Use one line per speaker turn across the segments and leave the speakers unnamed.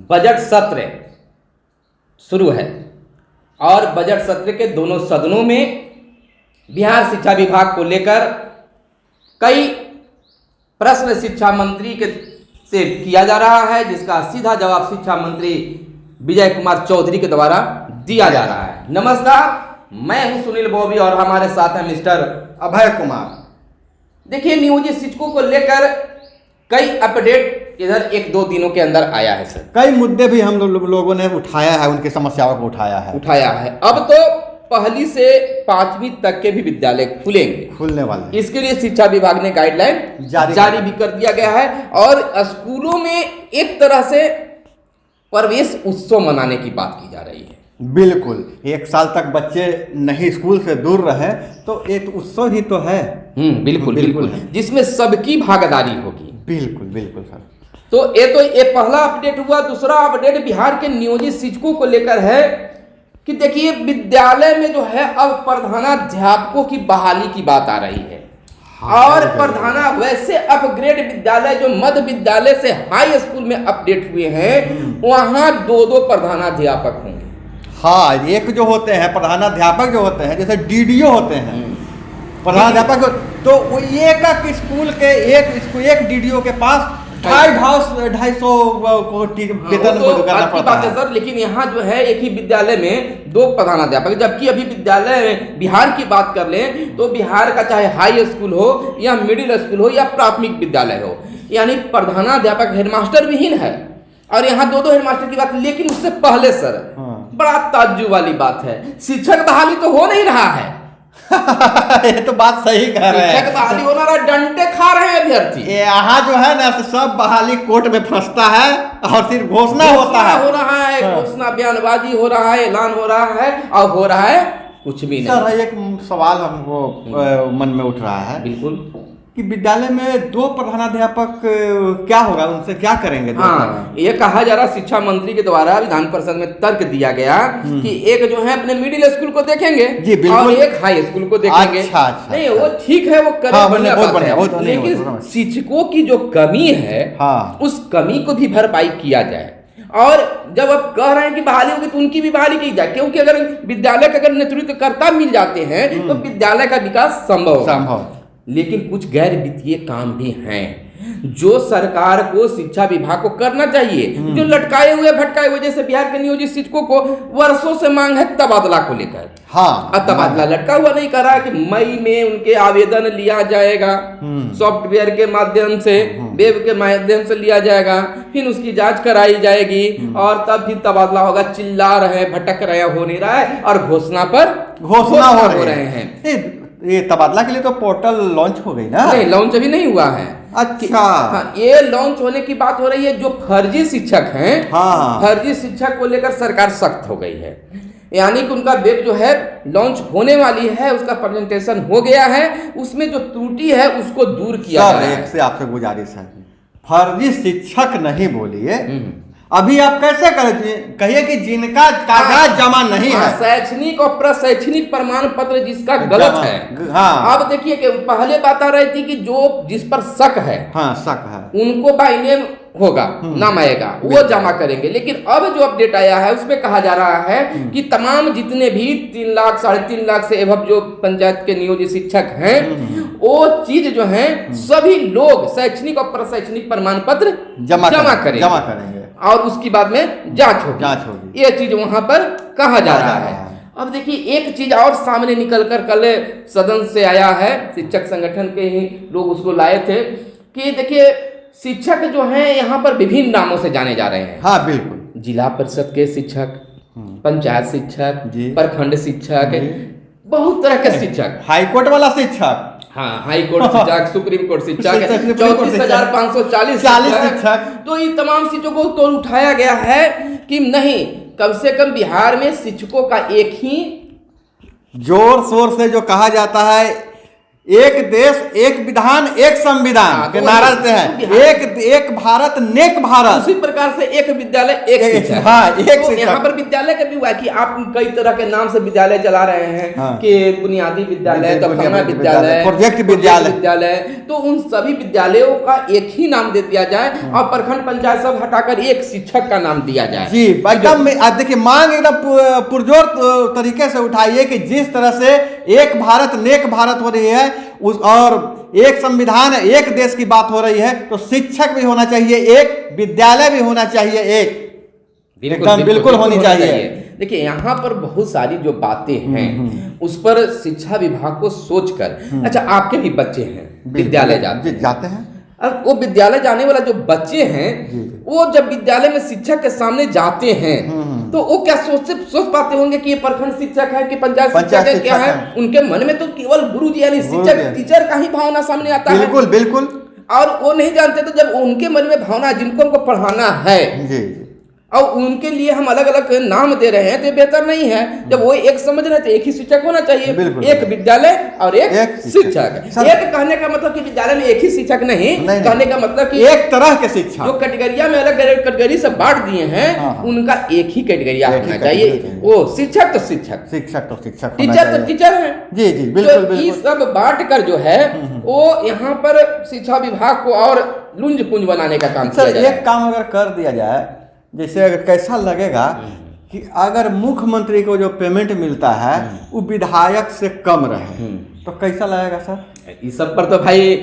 Budget सत्र शुरू है और बजट सत्र के दोनों सदनों में बिहार शिक्षा विभाग को लेकर कई प्रश्न शिक्षा मंत्री के से किया जा रहा है, जिसका सीधा जवाब शिक्षा मंत्री विजय कुमार चौधरी के द्वारा दिया जा रहा है। नमस्कार, मैं हूं सुनील बॉबी और हमारे साथ हैं मिस्टर
अभय कुमार।
देखिए, नियोजित शिक्षकों को लेकर कई अपडेट इधर 1-2 दिनों के अंदर आया है सर।
कई मुद्दे भी हम लोगों ने उठाया है, उनकी समस्याओं को उठाया है।
अब तो पहली से 5वीं तक के भी विद्यालय खुलने
वाले।
इसके लिए शिक्षा विभाग ने गाइडलाइन जारी भी कर दिया गया है और स्कूलों में एक तरह से प्रवेश उत्सव मनाने की बात की जा रही है।
बिल्कुल, 1 साल तक बच्चे नहीं स्कूल से दूर रहे तो एक उत्सव ही तो है।
बिल्कुल, जिसमें सबकी भागीदारी होगी।
बिल्कुल सर।
तो ये पहला अपडेट हुआ। दूसरा अपडेट बिहार के नियोजित शिक्षकों को लेकर है कि देखिए, विद्यालय में जो है अब प्रधानाध्यापकों की बहाली की बात आ रही है। और वैसे अपग्रेड विद्यालय जो मध्य विद्यालय से हाई स्कूल में अपडेट हुए हैं, वहां 2 प्रधानाध्यापक होंगे।
हाँ, एक जो होते हैं प्रधानाध्यापक जो होते हैं, जैसे डीडीओ होते हैं प्रधानाध्यापक, तो वो एक स्कूल के एक डीडीओ के पास 250 वेतन करना पड़ता है
सर। लेकिन यहाँ जो है एक ही विद्यालय में 2 प्रधानाध्यापक, जबकि अभी विद्यालय में बिहार की बात कर लें तो बिहार का चाहे हाई स्कूल हो या मिडिल स्कूल हो या प्राथमिक विद्यालय हो, यानी प्रधानाध्यापक हेडमास्टर विहीन है और यहाँ 2 हेडमास्टर की बात। लेकिन उससे पहले सर बड़ा ताज्जुब वाली बात है, शिक्षक बहाली तो हो नहीं रहा है।
ये तो बात सही कह रहे हैं।
शिक्षक बहाली होना रहा, डंडे खा रहे हैं अभ्यर्थी।
यहाँ जो है ना सब बहाली कोर्ट में फंसता है और सिर्फ घोषणा हो रहा
है। घोषणा बयानबाजी हो रहा है, ऐलान हो रहा है और हो रहा है कुछ भी नहीं।
सर, एक सवाल हमको मन में उठ रहा है
बिल्कुल
कि विद्यालय में 2 प्रधानाध्यापक क्या होगा, उनसे क्या करेंगे?
ये कहा जा रहा, शिक्षा मंत्री के द्वारा विधान परिषद में तर्क दिया गया कि एक जो है अपने मिडिल स्कूल को देखेंगे और एक हाई स्कूल को देखेंगे।
अच्छा,
नहीं वो ठीक है, वो करें, लेकिन शिक्षकों की जो कमी है उस कमी को भी भरपाई किया जाए। और जब आप कह रहे हैं कि बहाली होगी तो उनकी भी बहाली की जाए, क्योंकि अगर विद्यालय का अगर नेतृत्वकर्ता मिल जाते हैं तो विद्यालय का विकास संभव। लेकिन कुछ गैर वित्तीय काम भी हैं जो सरकार को, शिक्षा विभाग को करना चाहिए। जो लटकाए हुए भटकाए हुए, जैसे बिहार के नियोजित शिक्षकों को वर्षों से मांग है तबादला को लेकर। तबादला लटका हुआ नहीं कर रहा है कि मई में उनके आवेदन लिया जाएगा, सॉफ्टवेयर के माध्यम से, वेब के माध्यम से लिया जाएगा, फिर उसकी जांच कराई जाएगी और तब फिर तबादला होगा। चिल्ला रहे हैं, भटक रहे हैं, हो नहीं रहा है और घोषणा हो रहे हैं।
ये तबादला के लिए तो पोर्टल लॉन्च हो गई ना?
नहीं, लॉन्च अभी नहीं हुआ है।
अच्छा,
ये लॉन्च होने की बात हो रही है। जो फर्जी शिक्षक हैं, फर्जी शिक्षक को लेकर सरकार सख्त हो गई है, यानी कि उनका वेब जो है लॉन्च होने वाली है, उसका प्रेजेंटेशन हो गया है, उसमें जो त्रुटि है उसको दूर किया जा रहा है।
से आपसे गुजारिश है, फर्जी शिक्षक नहीं बोलिए। अभी आप कैसे कहिए कि जिनका कागज जमा नहीं है,
शैक्षणिक और प्रशैक्षणिक प्रमाण पत्र जिसका गलत है। अब देखिए कि पहले बात आ रही थी कि जो जिस पर शक है उनको बाय नेम होगा, नाम आएगा, वो जमा करेंगे। लेकिन अब जो अपडेट आया है उसमें कहा जा रहा है कि तमाम जितने भी 3 लाख 3.5 लाख से एवं जो पंचायत के नियोजित शिक्षक हैं, वो चीज जो है सभी लोग शैक्षणिक और प्रशैक्षणिक प्रमाण पत्र जमा करेंगे और उसके बाद में जांच होगी। ये चीज वहां पर कहा जा रहा है। अब देखिए, एक चीज और सामने निकल कर कल सदन से आया है, शिक्षक संगठन के ही लोग उसको लाए थे कि देखिए, शिक्षक जो हैं यहाँ पर विभिन्न नामों से जाने जा रहे हैं।
बिल्कुल,
जिला परिषद के शिक्षक, पंचायत शिक्षक, प्रखंड शिक्षक, बहुत तरह के शिक्षक,
हाईकोर्ट वाला शिक्षक,
हाई कोर्ट शिक्षक, सुप्रीम कोर्ट शिक्षक, 34,540 शिक्षक। तो ये तमाम शिक्षकों को तो उठाया गया है कि नहीं, कम से कम बिहार में शिक्षकों का एक ही
जोर शोर से जो कहा जाता है एक देश एक विधान एक संविधान के नारा देते हैं, एक भारत नेक भारत।
उसी प्रकार से एक विद्यालय एक शिक्षक।
हाँ, एक
तो यहाँ पर विद्यालय का भी हुआ कि आप कई तरह के नाम से विद्यालय चला रहे हैं। हाँ। कि बुनियादी विद्यालय, तफाना विद्यालय,
प्रोजेक्ट
विद्यालय, तो उन सभी विद्यालयों का एक ही नाम दे दिया जाए और प्रखंड पंचायत सब हटाकर एक शिक्षक का नाम दिया जाए।
जी एकदम, देखिए मांग एकदम पुरजोर तरीके से उठाइए कि जिस तरह से एक भारत नेक भारत हो रही है उस, और एक संविधान एक देश की बात हो रही है, तो शिक्षक भी होना चाहिए एक, विद्यालय भी होना चाहिए एक, बिल्कुल होनी चाहिए।
देखिए यहाँ पर बहुत सारी जो बातें हैं उस पर शिक्षा विभाग को सोचकर, अच्छा आपके भी बच्चे हैं विद्यालय
जाते हैं,
अब वो विद्यालय जाने वाला जो बच्चे हैं वो जब विद्यालय में शिक्षक के सामने जाते हैं तो वो क्या सोच पाते होंगे कि ये प्रखंड शिक्षक है कि पंचायत शिक्षक है, क्या है? उनके मन में तो केवल गुरु जी यानी शिक्षक टीचर का ही भावना सामने आता है।
बिल्कुल।
और वो नहीं जानते, तो जब उनके मन में भावना जिनको हमको पढ़ाना है और उनके लिए हम अलग अलग नाम दे रहे हैं तो ये बेहतर नहीं है। जब वो एक समझ रहे थे एक ही शिक्षक होना चाहिए, एक विद्यालय और एक शिक्षक। एक कहने का मतलब कि विद्यालय में एक ही शिक्षक नहीं, कहने का मतलब कि
एक तरह के शिक्षक
जो कैटेगरिया में अलग कैटेगरी से बांट दिए हैं उनका एक ही कैटेगरिया होना चाहिए। वो शिक्षक तो शिक्षक, टीचर तो टीचर है।
जी बिल्कुल।
ये सब बांट कर जो है वो यहाँ पर शिक्षा विभाग को और लुंज पुंज बनाने का काम किया जाए।
एक काम अगर कर दिया जाए, जैसे अगर कैसा लगेगा कि अगर मुख्यमंत्री को जो पेमेंट मिलता है वो विधायक से कम रहे तो कैसा लगेगा सर?
इस सब पर तो भाई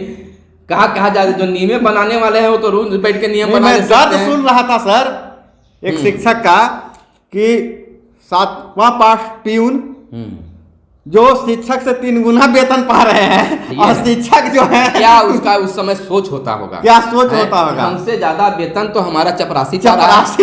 कहा जाए, जो नियम बनाने वाले हैं वो तो रोज बैठ के नियम बना सकते हैं।
मैं सुन रहा था सर एक शिक्षक का कि 7वां पास प्यून जो शिक्षक से 3 गुना वेतन पा रहे हैं और शिक्षक जो है
क्या उसका उस समय सोच होता होगा,
क्या सोच होता होगा?
हमसे ज्यादा वेतन तो हमारा चपरासी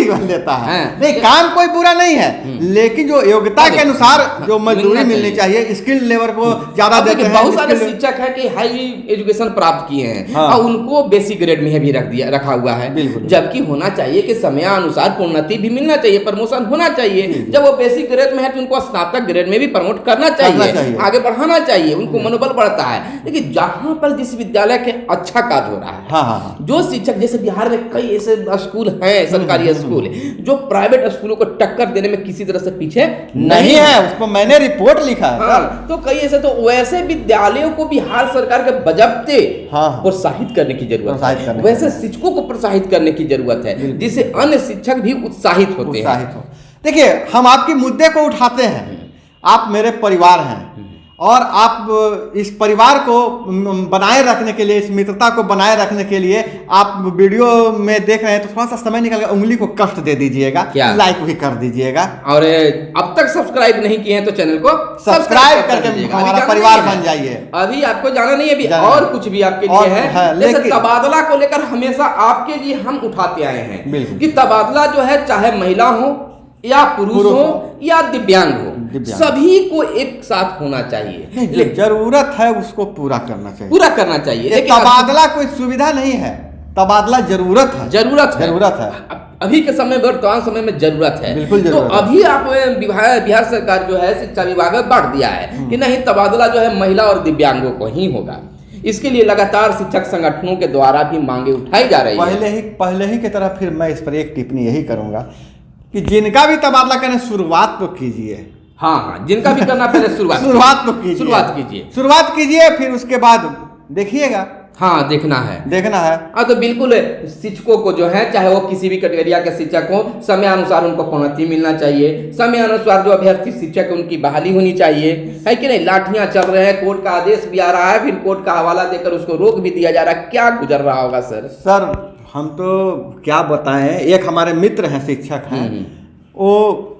बन लेता है। नहीं, काम कोई बुरा नहीं है, लेकिन जो योग्यता के अनुसार जो मजदूरी मिलनी चाहिए, स्किल लेवल को ज्यादा देते हैं।
बहुत सारे शिक्षक है कि हाई एजुकेशन प्राप्त किए हैं और उनको बेसिक ग्रेड में भी रखा हुआ है, जबकि होना चाहिए कि समयानुसार प्रोन्नति भी मिलना चाहिए, प्रमोशन होना चाहिए। जब वो बेसिक ग्रेड में है तो उनको स्नातक ग्रेड में भी प्रमोट करना चाहिए, आगे बढ़ाना चाहिए, उनको मनोबल बढ़ता है। लेकिन जहां पर जिस विद्यालय के अच्छा कार्य हो रहा है, जो शिक्षक, जैसे बिहार में कई ऐसे स्कूल हैं सरकारी स्कूल जो प्राइवेट स्कूलों को टक्कर देने में किसी तरह से पीछे नहीं है,
उसको मैंने रिपोर्ट लिखा है।
तो कई ऐसे, तो वैसे विद्यालयों को बिहार सरकार के बजबते प्रोत्साहित करने की जरूरत है, वैसे शिक्षकों को प्रोत्साहित करने की जरूरत है जिससे अन्य शिक्षक भी उत्साहित होते हैं।
देखिए हम आपके मुद्दे को उठाते हैं, आप मेरे परिवार हैं और आप इस परिवार को बनाए रखने के लिए, इस मित्रता को बनाए रखने के लिए आप वीडियो में देख रहे हैं तो थोड़ा सा समय निकाल उंगली को कष्ट दे दीजिएगा, लाइक भी कर दीजिएगा,
और अब तक सब्सक्राइब नहीं किए हैं तो चैनल को
सब्सक्राइब करके हमारा परिवार बन जाइए।
अभी आपको जाना नहीं है, अभी और कुछ भी आपके लिए है। जैसे तबादला को लेकर हमेशा आपके लिए हम उठाते आए हैं कि तबादला जो है चाहे महिला हो या पुरुष हो या दिव्यांग हो, सभी को एक साथ होना चाहिए।
जरूरत है उसको पूरा करना चाहिए। तबादला कोई सुविधा नहीं है, तबादला जरूरत है।
अभी के समय, वर्तमान समय में जरूरत है। तो अभी आप बिहार सरकार जो है शिक्षा विभाग में बांट दिया है कि नहीं, तबादला जो है महिला और दिव्यांगों को ही होगा। इसके लिए लगातार शिक्षक संगठनों के द्वारा भी मांगे उठाई जा रही है।
पहले ही की तरह फिर मैं इस पर एक टिप्पणी यही करूंगा कि जिनका भी तबादला करने शुरुआत तो कीजिए।
हाँ, जिनका भी करना पहले शुरुआत कीजिए,
फिर उसके बाद देखिएगा।
हाँ, देखना है। हाँ, तो बिल्कुल शिक्षकों को जो है, चाहे वो किसी भी कैटेगरिया के शिक्षक हो, समय अनुसार उनको प्रोन्नति मिलना चाहिए, समय अनुसार जो अभ्यर्थी शिक्षक है उनकी बहाली होनी चाहिए, है कि नहीं? लाठियां चल रहे हैं, कोर्ट का आदेश भी आ रहा है, फिर कोर्ट का हवाला देकर उसको रोक भी दिया जा रहा है, क्या गुजर रहा होगा सर?
हम तो क्या बताएं, एक हमारे मित्र हैं शिक्षक हैं, वो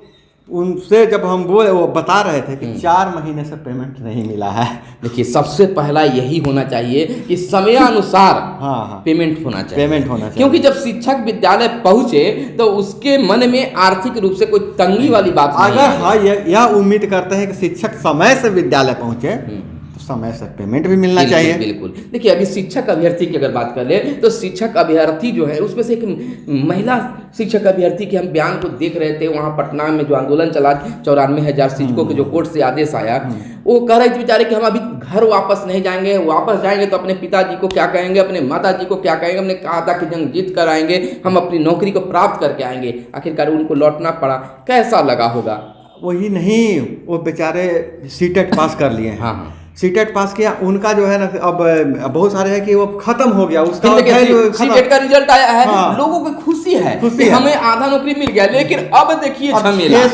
उनसे जब हम वो बता रहे थे कि 4 महीने से पेमेंट नहीं मिला है।
देखिए सबसे पहला यही होना चाहिए कि समयानुसार पेमेंट होना चाहिए, क्योंकि जब शिक्षक विद्यालय पहुंचे तो उसके मन में आर्थिक रूप से कोई तंगी वाली बात नहीं है।
यह उम्मीद करते हैं कि शिक्षक समय से विद्यालय पहुंचे तो समय से पेमेंट भी मिलना चाहिए।
बिल्कुल। देखिए अभी शिक्षक अभ्यर्थी की अगर बात कर ले तो शिक्षक अभ्यर्थी जो है उसमें से एक महिला शिक्षक अभ्यर्थी के हम बयान को देख रहे थे, वहाँ पटना में जो आंदोलन चला, 94,000 शिक्षकों के जो कोर्ट से आदेश आया, वो कह रहे थे बेचारे कि हम अभी घर वापस नहीं जाएंगे, वापस जाएंगे तो अपने पिताजी को क्या कहेंगे, अपने माताजी को क्या कहेंगे, हमने कहा था कि जंग जीत कर आएंगे, हम अपनी नौकरी को प्राप्त करके आएंगे, आखिरकार उनको लौटना पड़ा, कैसा लगा होगा।
वही नहीं, वो बेचारे सीटेट पास कर लिए हैं।
हाँ,
सीटेट पास किया, उनका जो है ना अब बहुत सारे है कि वो खत्म हो गया उसका
सीटेट का रिजल्ट आया है। हाँ। लोगों को खुशी है कि हमें आधा नौकरी मिल गया, लेकिन अब देखिए 6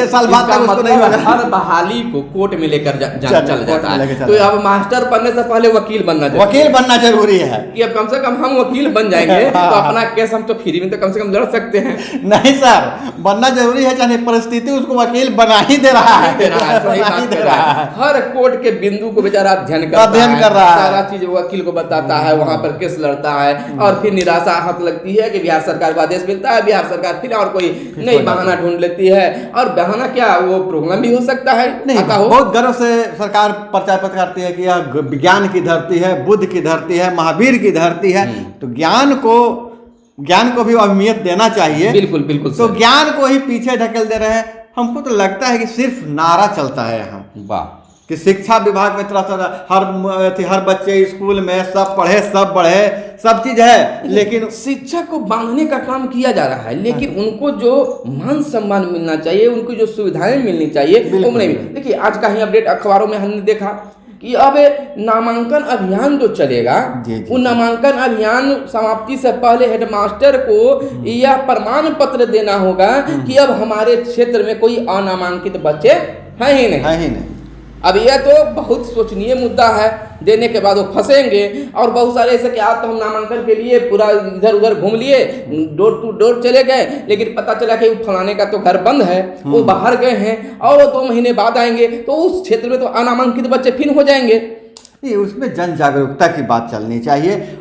साल बाद मतलब हर बहाली को कोर्ट में लेकर चल जाता है। तो अब मास्टर बनने से पहले वकील बनना
जरूरी है
कि अब कम से कम हम वकील बन जाएंगे तो अपना केस हम तो फ्री में तो कम से कम लड़ सकते हैं।
नहीं सर, बनना जरूरी है, चाहे परिस्थिति उसको वकील बना ही दे रहा है।
हर कोर्ट के बिंदु को बेचारा अध्ययन कर रहा है, सारा चीज वकील को बताता है, वहां पर केस लड़ता है, और फिर निराशा हाथ लगती है कि बिहार सरकार को आदेश मिलता है, बिहार सरकार फिर और कोई नई बहाना ढूंढ लेती है। और बहाना क्या, वो प्रॉब्लम भी हो सकता है।
नहीं, बहुत गर्व से सरकार प्रचार पत्र करती है कि यह विज्ञान की धरती है, बुद्ध की धरती है, महावीर की धरती है, तो ज्ञान को भी अहमियत देना चाहिए।
बिल्कुल बिल्कुल।
तो ज्ञान को ही पीछे ढकेल दे रहे हैं। हमको तो लगता है कि सिर्फ नारा चलता है यहाँ,
वाह,
कि शिक्षा विभाग में तरह हर बच्चे स्कूल में सब पढ़े, सब बढ़े, सब चीज है, लेकिन
शिक्षा को बांधने का काम किया जा रहा है, लेकिन उनको जो मान सम्मान मिलना चाहिए, उनको जो सुविधाएं मिलनी चाहिए वो नहीं। देखिए आज का ही अपडेट अखबारों में हमने देखा कि अब नामांकन अभियान जो चलेगा, वो नामांकन अभियान समाप्ति से पहले हेडमास्टर को यह प्रमाण पत्र देना होगा कि अब हमारे क्षेत्र में कोई अनामांकित बच्चे हैं ही नहीं। अब यह तो बहुत सोचनीय मुद्दा है, देने के बाद वो फंसेंगे। और बहुत सारे ऐसे कि आप तो हम नामांकन के लिए पूरा इधर उधर घूम लिए, डोर टू डोर चले गए, लेकिन पता चला कि फलाने का तो घर बंद है, वो बाहर गए हैं और वो 2 महीने बाद आएंगे, तो उस क्षेत्र में तो अनामांकित बच्चे फिर हो जाएंगे।
उसमें जन जागरूकता की बात चलनी चाहिए।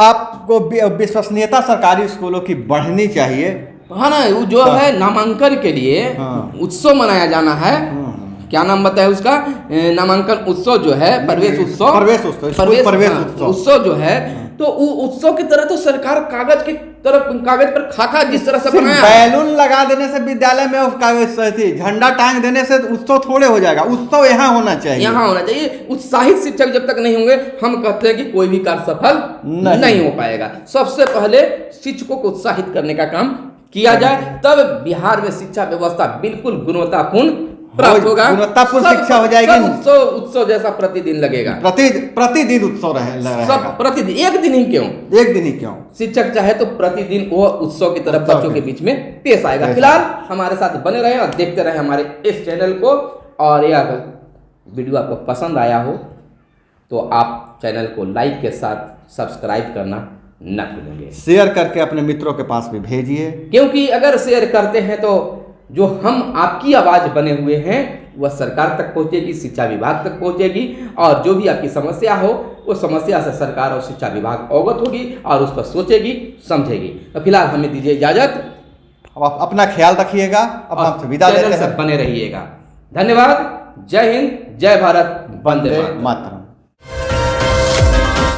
आपको विश्वसनीयता सरकारी स्कूलों की बढ़नी चाहिए।
हाँ ना, जो है नामांकन के लिए उत्सव मनाया जाना है। क्या नाम बताया उसका, नामांकन उत्सव जो है, प्रवेश उत्सव जो है, तो उत्सव की तरह तो सरकार कागज पर खाका जिस तरह से बनाया,
बैलून लगा देने से विद्यालय में झंडा टांग देने से उत्सव थोड़े हो जाएगा। उत्सव यहाँ होना चाहिए। उत्साहित शिक्षक जब तक नहीं होंगे, हम कहते हैं कि कोई भी कार्य सफल नहीं हो पाएगा। सबसे पहले शिक्षकों को उत्साहित करने का काम किया जाए, तब बिहार में शिक्षा व्यवस्था बिल्कुल गुणवत्तापूर्ण प्राप्त होगा, गुणवत्तापूर्ण शिक्षा हो जाएगी।
उत्सव जैसा प्रतिदिन लगेगा,
प्रतिदिन उत्सव
सब प्रतिदिन, एक दिन ही क्यों शिक्षक चाहे तो प्रतिदिन वो उत्सव की तरफ बच्चों के बीच में पेश आएगा। फिलहाल हमारे साथ बने रहे और देखते रहे हमारे इस चैनल को। और यह वीडियो आपको पसंद आया हो तो आप चैनल को लाइक के साथ सब्सक्राइब करना न भूलेंगे।
शेयर करके अपने मित्रों के पास भी भेजिए,
क्योंकि अगर शेयर करते हैं तो जो हम आपकी आवाज बने हुए हैं वह सरकार तक पहुंचेगी, शिक्षा विभाग तक पहुंचेगी, और जो भी आपकी समस्या हो वो समस्या से सरकार और शिक्षा विभाग अवगत होगी और उस पर सोचेगी, समझेगी। तो फिलहाल हमें दीजिए इजाजत,
अपना ख्याल रखिएगा, अब विदा लेते हैं,
बने रहिएगा। धन्यवाद। जय हिंद, जय भारत, वंदे मातरम।